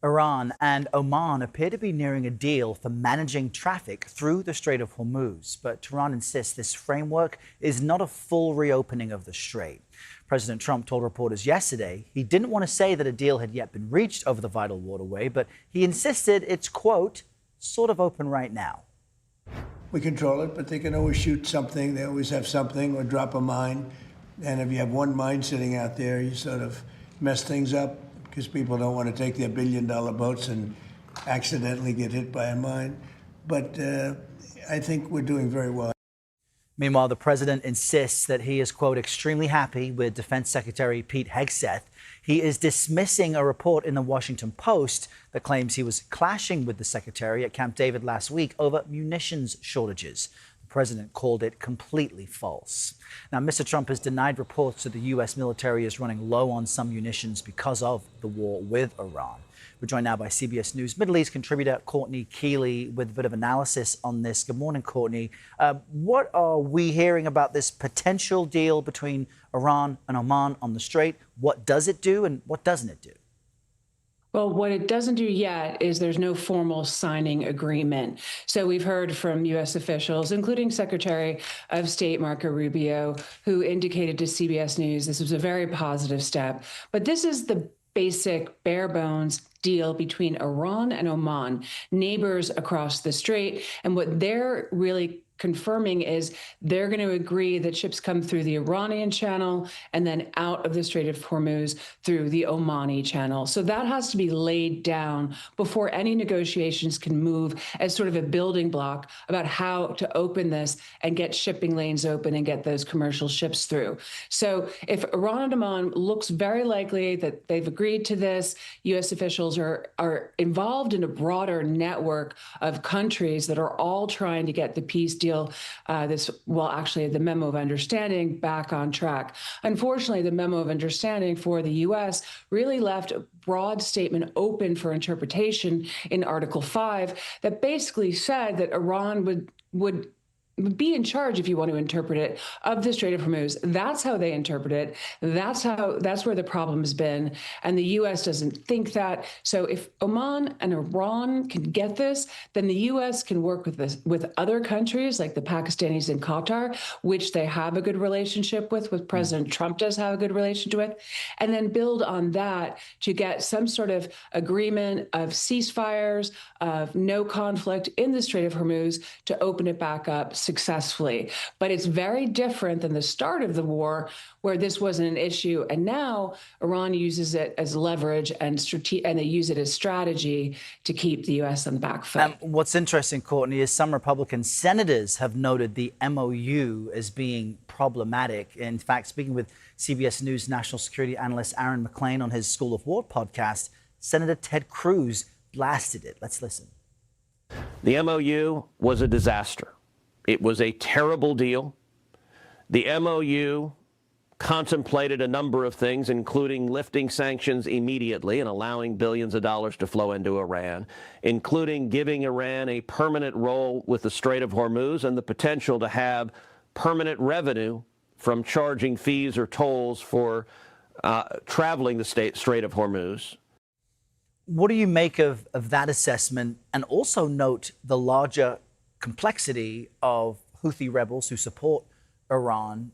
Iran and Oman appear to be nearing a deal for managing traffic through the Strait of Hormuz. But Tehran insists this framework is not a full reopening of the strait. President Trump told reporters yesterday he didn't want to say that a deal had yet been reached over the vital waterway, but he insisted it's, quote, sort of open right now. We control it, but they can always shoot something. They always have something or drop a mine. And if you have one mine sitting out there, you sort of mess things up because people don't want to take their billion-dollar boats and accidentally get hit by a mine. But I think we're doing very well. Meanwhile, the president insists that he is, quote, extremely happy with Defense Secretary Pete Hegseth. He is dismissing a report in the Washington Post that claims he was clashing with the secretary at Camp David last week over munitions shortages. The president called it completely false. Now, Mr. Trump has denied reports that the U.S. military is running low on some munitions because of the war with Iran. We're joined now by CBS News Middle East contributor Courtney Kealy with a bit of analysis on this. Good morning, Courtney. What are we hearing about this potential deal between Iran and Oman on the Strait? What does it do and what doesn't it do? Well, what it doesn't do yet is there's no formal signing agreement. So we've heard from U.S. officials, including Secretary of State Marco Rubio, who indicated to CBS News this was a very positive step. But this is the basic bare bones deal between Iran and Oman, neighbors across the strait. And what they're really confirming is they're going to agree that ships come through the Iranian channel and then out of the Strait of Hormuz through the Omani channel. So that has to be laid down before any negotiations can move as sort of a building block about how to open this and get shipping lanes open and get those commercial ships through. So if Iran and Oman looks very likely that they've agreed to this, U.S. officials are involved in a broader network of countries that are all trying to get the peace deal, actually the memo of understanding back on track. Unfortunately, the memo of understanding for the U.S. really left a broad statement open for interpretation in Article 5 that basically said that Iran would be in charge, if you want to interpret it, of the Strait of Hormuz. That's how they interpret it. That's where the problem has been. And the U.S. doesn't think that. So if Oman and Iran can get this, then the U.S. can work with other countries like the Pakistanis and Qatar, which they have a good relationship with President Trump does have a good relationship with, and then build on that to get some sort of agreement of ceasefires, of no conflict in the Strait of Hormuz to open it back up successfully. But it's very different than the start of the war, where this wasn't an issue. And now Iran uses it as leverage and they use it as strategy to keep the U.S. on the back foot. What's interesting, Courtney, is some Republican senators have noted the MOU as being problematic. In fact, speaking with CBS News national security analyst Aaron McClain on his School of War podcast, Senator Ted Cruz blasted it. Let's listen. The MOU was a disaster. It was a terrible deal. The MOU contemplated a number of things, including lifting sanctions immediately and allowing billions of dollars to flow into Iran, including giving Iran a permanent role with the Strait of Hormuz and the potential to have permanent revenue from charging fees or tolls for traveling the Strait of Hormuz. What do you make of that assessment? And also note the larger complexity of Houthi rebels who support Iran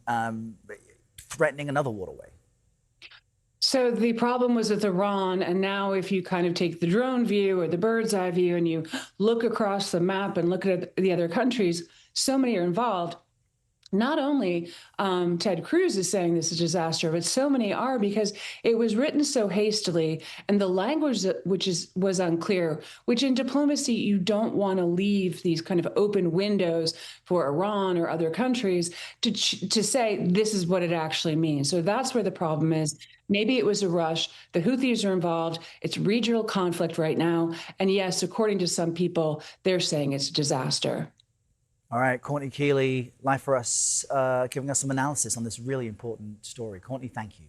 threatening another waterway. So the problem was with Iran, and now if you kind of take the drone view or the bird's eye view and you look across the map and look at the other countries, so many are involved. Not only Ted Cruz is saying this is a disaster, but so many are because it was written so hastily and the language was unclear, which in diplomacy, you don't want to leave these kind of open windows for Iran or other countries to say this is what it actually means. So that's where the problem is. Maybe it was a rush. The Houthis are involved. It's regional conflict right now. And yes, according to some people, they're saying it's a disaster. All right, Courtney Kealy, live for us, giving us some analysis on this really important story. Courtney, thank you.